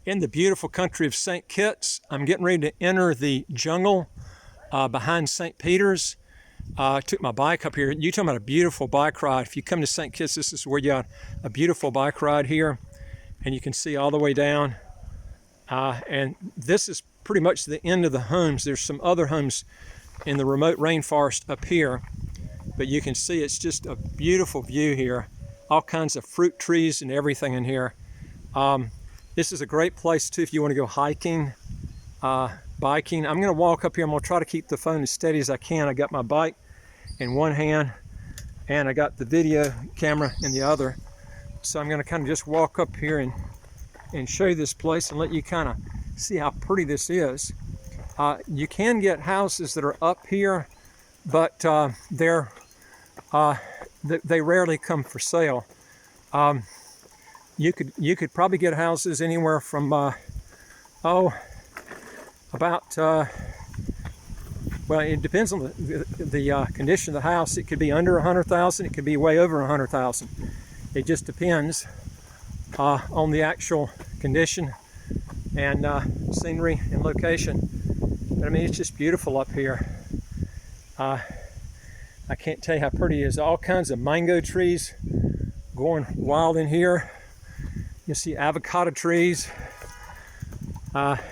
in the beautiful country of St. Kitts. I'm getting ready to enter the jungle behind St. Peter's. I took my bike up here. You're talking about a beautiful bike ride. If you come to St. Kitts, this is where you got a beautiful bike ride here, and you can see all the way down. And this is pretty much the end of the homes. There's some other homes in the remote rainforest up here, but you can see it's just a beautiful view here. All kinds of fruit trees and everything in here. This is a great place too if you want to go hiking, biking. I'm going to walk up here. I'm going to try to keep the phone as steady as I can. I got my bike in one hand and I got the video camera in the other. So I'm going to kind of just walk up here and show you this place and let you kind of see how pretty this is. You can get houses that are up here, but they rarely come for sale. You could probably get houses anywhere from well, it depends on the condition of the house. It could be under 100,000. It could be way over 100,000. It just depends on the actual condition and scenery and location. But I mean, it's just beautiful up here. I can't tell you how pretty it is. All kinds of mango trees going wild in here. You see avocado trees. But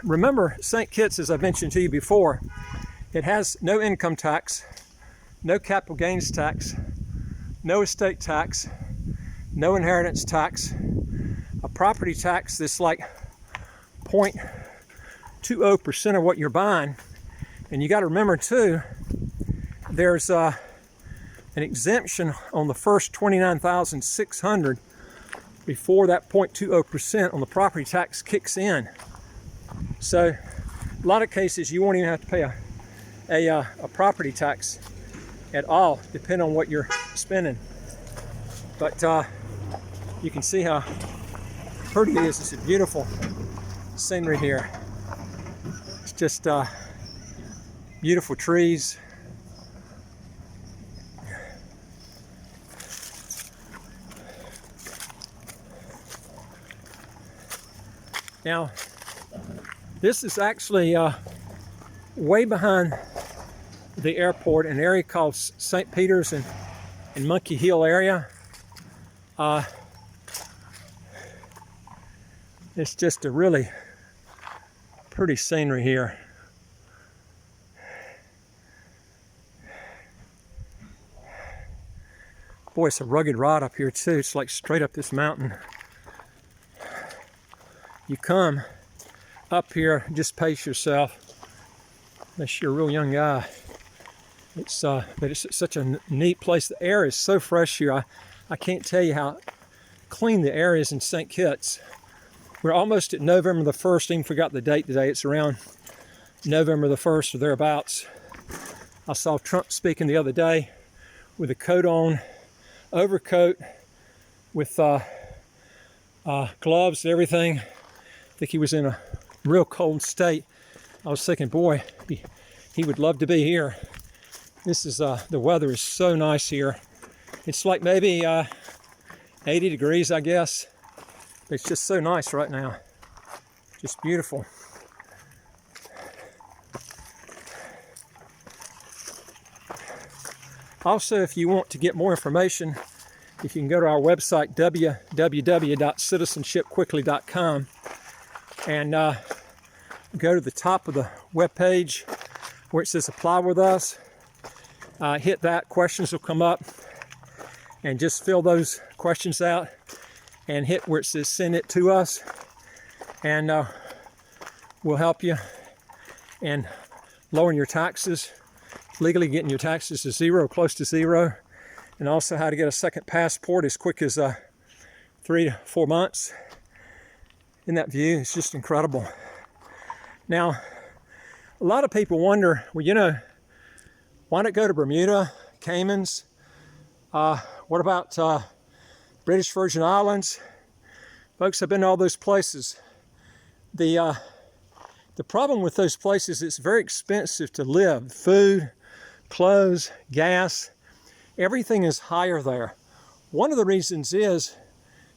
remember, St. Kitts, as I mentioned to you before, it has no income tax, no capital gains tax, no estate tax, no inheritance tax, a property tax that's like 0.20% of what you're buying. And you got to remember too, there's an exemption on the first $29,600 before that 0.20% on the property tax kicks in. So a lot of cases you won't even have to pay a property tax at all, depending on what you're spending. But you can see how pretty it is. It's a beautiful scenery here. It's just beautiful trees. Now, this is actually way behind the airport, an area called St. Peter's and Monkey Hill area. It's just a really pretty scenery here. Boy, it's a rugged ride up here too. It's like straight up this mountain. You come up here, just pace yourself, unless you're a real young guy. But it's such a neat place. The air is so fresh here. I can't tell you how clean the air is in St. Kitts. We're almost at November the 1st. I even forgot the date today. It's around November the 1st or thereabouts. I saw Trump speaking the other day with a coat on, overcoat, with gloves and everything. I think he was in a real cold state. I was thinking, boy, he would love to be here. This is the weather is so nice here. It's like maybe 80 degrees, I guess. It's just so nice right now. Just beautiful. Also, if you want to get more information, if you can go to our website, www.citizenshipquickly.com, and go to the top of the web page where it says apply with us. Hit that, questions will come up, and just fill those questions out and hit where it says send it to us, and we'll help you in lowering your taxes, legally getting your taxes to zero, close to zero, and also how to get a second passport as quick as 3 to 4 months. In that view, it's just incredible. Now, a lot of people wonder, well, you know, why not go to Bermuda, Caymans? What about British Virgin Islands? Folks, I've been to all those places. The problem with those places, it's very expensive to live. Food, clothes, gas, everything is higher there. One of the reasons is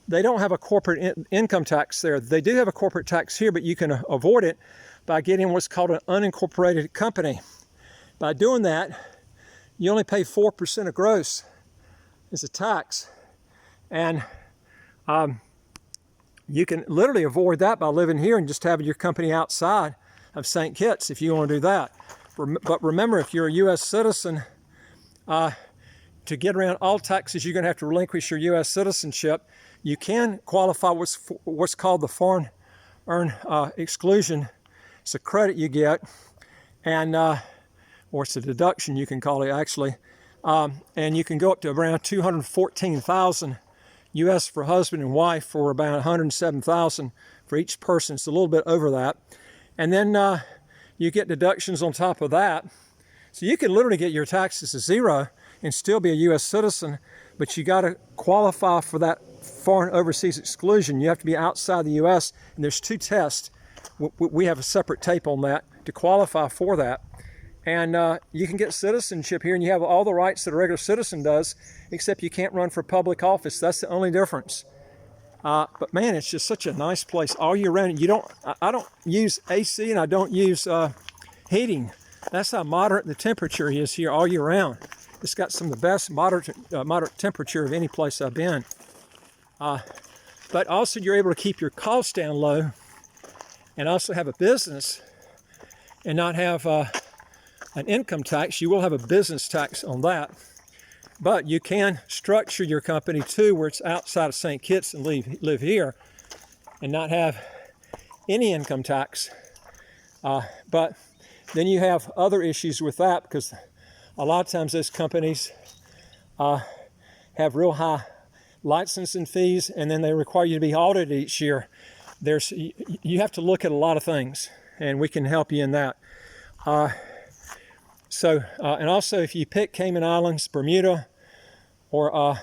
they don't have a corporate income tax there. They do have a corporate tax here, but you can avoid it by getting what's called an unincorporated company. By doing that, you only pay 4% of gross as a tax. And you can literally avoid that by living here and just having your company outside of St. Kitts if you want to do that. But remember, if you're a U.S. citizen, to get around all taxes, you're going to have to relinquish your U.S. citizenship. You can qualify what's called the foreign earned exclusion. It's a credit you get, and or it's a deduction you can call it actually, and you can go up to around 214,000 U.S. for husband and wife, for about 107,000 for each person. It's a little bit over that, and then you get deductions on top of that. So you can literally get your taxes to zero and still be a U.S. citizen, but you got to qualify for that foreign overseas exclusion. You have to be outside the U.S., and there's 2 tests. We have a separate tape on that to qualify for that. And you can get citizenship here, and you have all the rights that a regular citizen does, except you can't run for public office. That's the only difference. But man, it's just such a nice place all year round. I don't use AC, and I don't use heating. That's how moderate the temperature is here all year round. It's got some of the best moderate temperature of any place I've been. But also you're able to keep your costs down low and also have a business and not have an income tax. You will have a business tax on that. But you can structure your company too where it's outside of St. Kitts and live here and not have any income tax. But then you have other issues with that, because a lot of times those companies have real high licensing fees, and then they require you to be audited each year. You have to look at a lot of things, and we can help you in that. And also if you pick Cayman Islands, Bermuda, or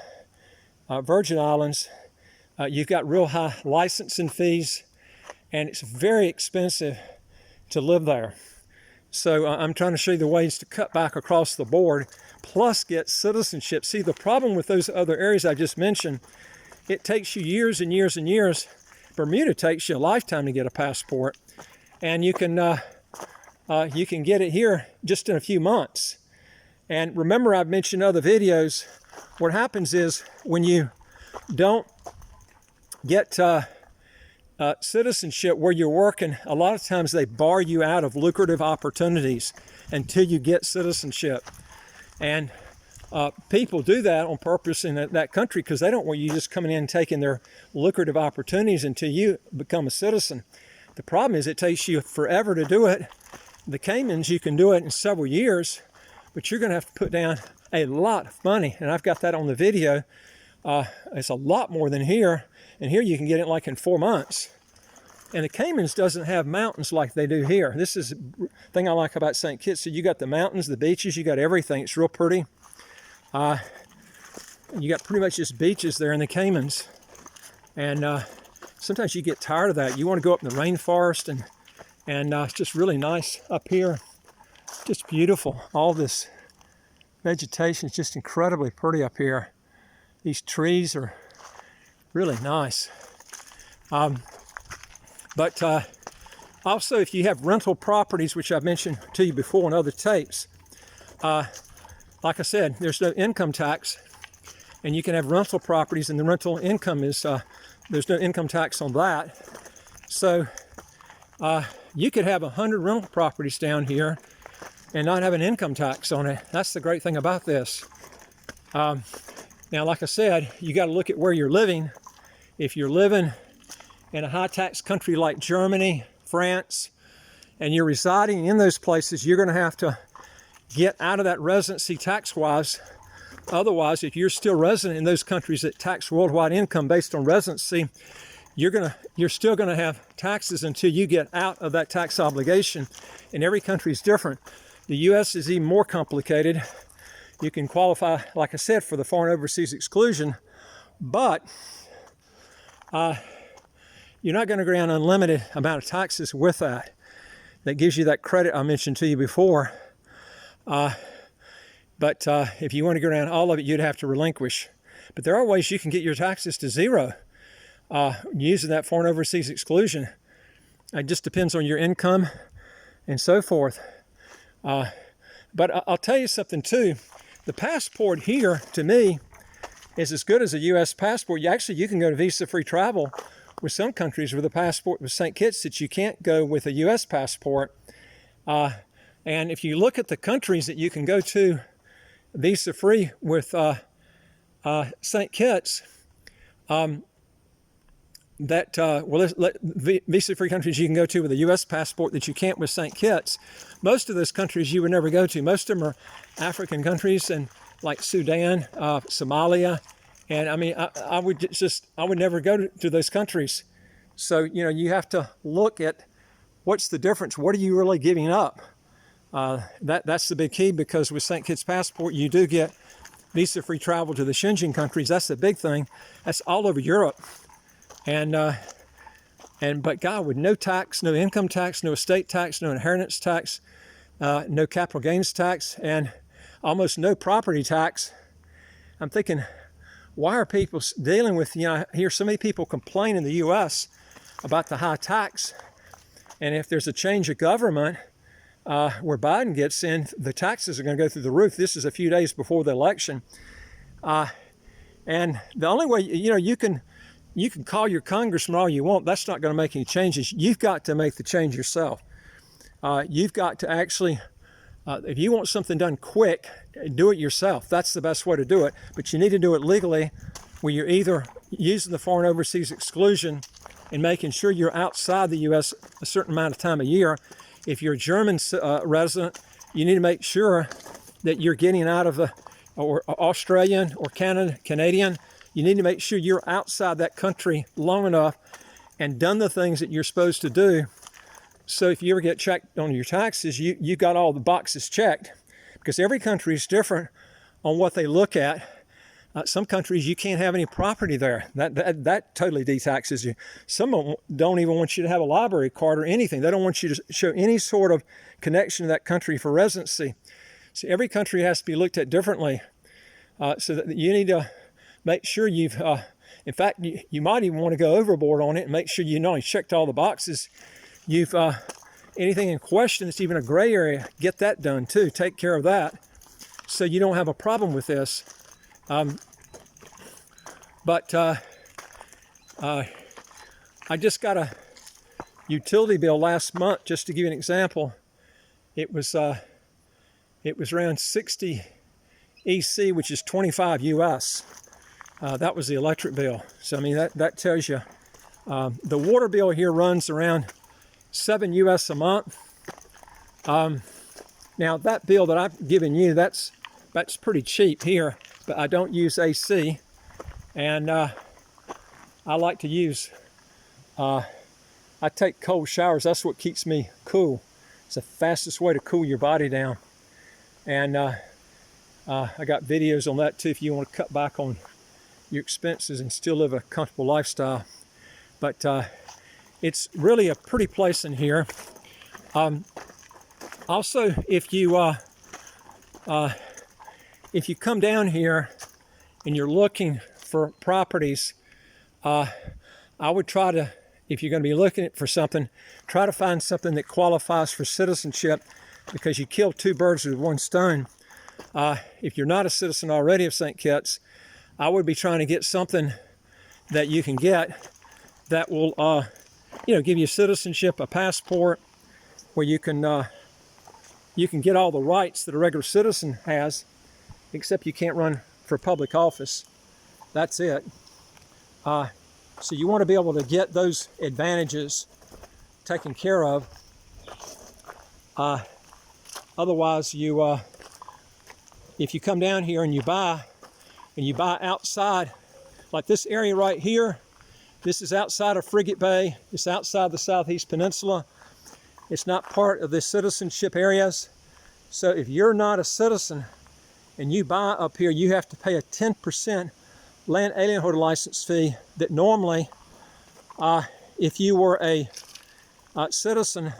Virgin Islands, you've got real high licensing fees, and it's very expensive to live there. So I'm trying to show you the ways to cut back across the board, plus get citizenship. See, the problem with those other areas I just mentioned, it takes you years and years and years. Bermuda takes you a lifetime to get a passport, and you can get it here just in a few months. And remember, I've mentioned in other videos, what happens is when you don't get citizenship where you're working, a lot of times they bar you out of lucrative opportunities until you get citizenship. And people do that on purpose in that country because they don't want you just coming in and taking their lucrative opportunities until you become a citizen. The problem is it takes you forever to do it. The Caymans, you can do it in several years, but you're going to have to put down a lot of money. And I've got that on the video. It's a lot more than here. And here you can get it like in 4 months. And the Caymans doesn't have mountains like they do here. This is the thing I like about St. Kitts. So you got the mountains, the beaches, you got everything. It's real pretty. You got pretty much just beaches there in the Caymans. And sometimes you get tired of that. You want to go up in the rainforest, and it's just really nice up here. Just beautiful. All this vegetation is just incredibly pretty up here. These trees are really nice. But also, if you have rental properties, which I've mentioned to you before in other tapes, like I said, there's no income tax, and you can have rental properties, and the rental income is, there's no income tax on that. So you could have 100 rental properties down here and not have an income tax on it. That's the great thing about this. Now, like I said, you got to look at where you're living. If you're living in a high-tax country like Germany, France, and you're residing in those places, you're going to have to get out of that residency tax-wise. Otherwise, if you're still resident in those countries that tax worldwide income based on residency, you're still going to have taxes until you get out of that tax obligation. And every country is different. The U.S. is even more complicated. You can qualify, like I said, for the foreign overseas exclusion, but you're not going to grant an unlimited amount of taxes with that. That gives you that credit I mentioned to you before. But if you want to go around all of it, you'd have to relinquish. But there are ways you can get your taxes to zero. using that foreign overseas exclusion. It just depends on your income and so forth. But I'll tell you something too. The passport here, to me, is as good as a U.S. passport. You can go to visa-free travel with some countries with a passport with St. Kitts that you can't go with a U.S. passport. And if you look at the countries that you can go to visa-free with St. Kitts, visa-free countries you can go to with a U.S. passport that you can't with St. Kitts. Most of those countries you would never go to. Most of them are African countries, and like Sudan, Somalia, and I mean, I would never go to those countries. So you have to look at what's the difference. What are you really giving up? That's the big key, because with St. Kitts passport you do get visa-free travel to the Schengen countries. That's the big thing. That's all over Europe. But God, with no tax, no income tax, no estate tax, no inheritance tax, no capital gains tax, and almost no property tax, I'm thinking, why are people dealing with, I hear so many people complain in the U.S. about the high tax, and if there's a change of government where Biden gets in, the taxes are going to go through the roof. This is a few days before the election. And the only way, you can call your congressman all you want. That's not going to make any changes. You've got to make the change yourself. You've got to actually, if you want something done quick, do it yourself. That's the best way to do it. But you need to do it legally, where you're either using the foreign overseas exclusion and making sure you're outside the U.S. a certain amount of time a year. If you're a German resident, you need to make sure that you're getting out of or Australian or Canadian. You need to make sure you're outside that country long enough and done the things that you're supposed to do. So if you ever get checked on your taxes, you got all the boxes checked, because every country is different on what they look at. Some countries you can't have any property there. That totally detaxes you. Some of them don't even want you to have a library card or anything. They don't want you to show any sort of connection to that country for residency. So every country has to be looked at differently. So that you need to make sure you've, in fact, you might even want to go overboard on it and make sure you not only checked all the boxes, you've, anything in question that's even a gray area, get that done too. Take care of that so you don't have a problem with this. But I just got a utility bill last month, just to give you an example. It was around 60 EC, which is 25 US. That was the electric bill. So I mean, that tells you. The water bill here runs around 7 US a month. Now that bill that I've given you, that's pretty cheap here, but I don't use AC, and I like to use, I take cold showers. That's what keeps me cool. It's the fastest way to cool your body down. And I got videos on that too if you want to cut back on your expenses and still live a comfortable lifestyle. But it's really a pretty place in here. Also, if you come down here and you're looking for properties, I would try to, if you're going to be looking for something, try to find something that qualifies for citizenship, because you kill two birds with one stone. If you're not a citizen already of St. Kitts, I would be trying to get something that you can get that will, give you citizenship, a passport, where you can get all the rights that a regular citizen has, except you can't run for public office. That's it. So you want to be able to get those advantages taken care of. Otherwise, if you come down here and you buy outside, like this area right here, this is outside of Frigate Bay. It's outside the Southeast Peninsula. It's not part of the citizenship areas. So if you're not a citizen and you buy up here, you have to pay a 10% land alien holder license fee that normally, if you were a citizen,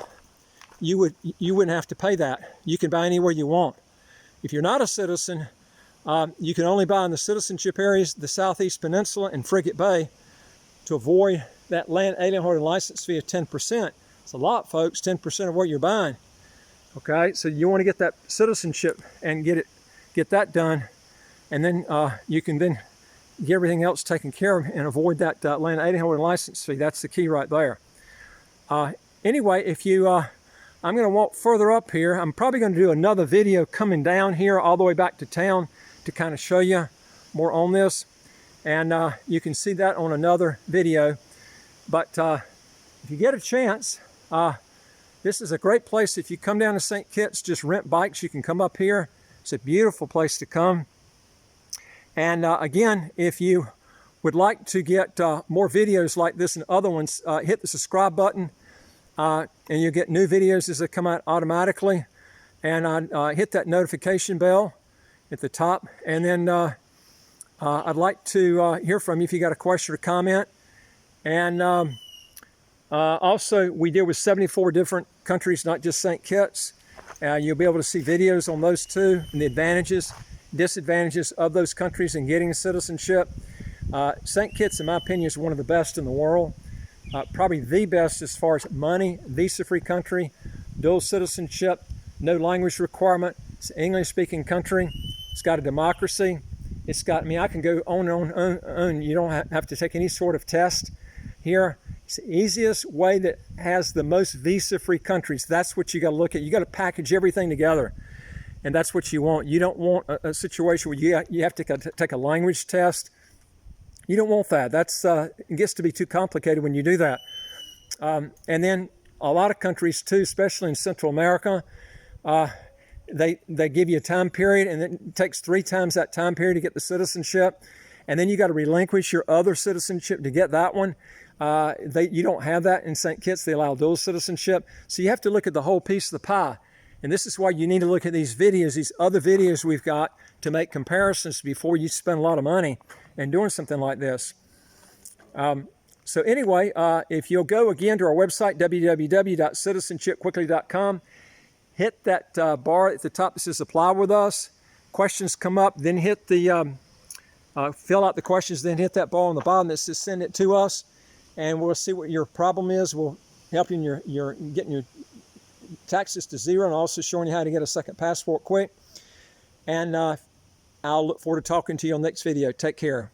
you wouldn't have to pay that. You can buy anywhere you want. If you're not a citizen, you can only buy in the citizenship areas, the Southeast Peninsula and Frigate Bay. to avoid that land alien holder license fee of 10%. It's a lot, folks, 10% of what you're buying. Okay, so you want to get that citizenship and get that done, and then you can then get everything else taken care of and avoid that land alien holder license fee. That's the key right there. Anyway, if you, I'm going to walk further up here. I'm probably going to do another video coming down here all the way back to town to kind of show you more on this, and you can see that on another video. But if you get a chance, this is a great place. If you come down to St. Kitts, just rent bikes. You can come up here. It's a beautiful place to come. And again, if you would like to get more videos like this and other ones, hit the subscribe button, and you'll get new videos as they come out automatically. And hit that notification bell at the top. And then I'd like to hear from you if you got a question or comment. And also, we deal with 74 different countries, not just St. Kitts. You'll be able to see videos on those too, and the advantages, disadvantages of those countries in getting citizenship. St. Kitts, in my opinion, is one of the best in the world. Probably the best as far as money, visa-free country, dual citizenship, no language requirement. It's an English-speaking country. It's got a democracy. It's got, I mean, I can go on and on. You don't have to take any sort of test here. It's the easiest way that has the most visa-free countries. That's what you got to look at. You got to package everything together, and that's what you want. You don't want a situation where you have to take a language test. You don't want that. That's it gets to be too complicated when you do that. And then a lot of countries too, especially in Central America, they give you a time period, and it takes 3 times that time period to get the citizenship, and then you got to relinquish your other citizenship to get that one. You don't have that in St. Kitts. They allow dual citizenship. So you have to look at the whole piece of the pie. And this is why you need to look at these videos, these other videos we've got, to make comparisons before you spend a lot of money and doing something like this. So anyway, if you'll go again to our website, www.citizenshipquickly.com, hit that bar at the top that says apply with us. Questions come up, then hit the, fill out the questions, then hit that bar on the bottom that says send it to us. And we'll see what your problem is. We'll help you in your getting your taxes to zero, and also showing you how to get a second passport quick. And I'll look forward to talking to you on the next video. Take care.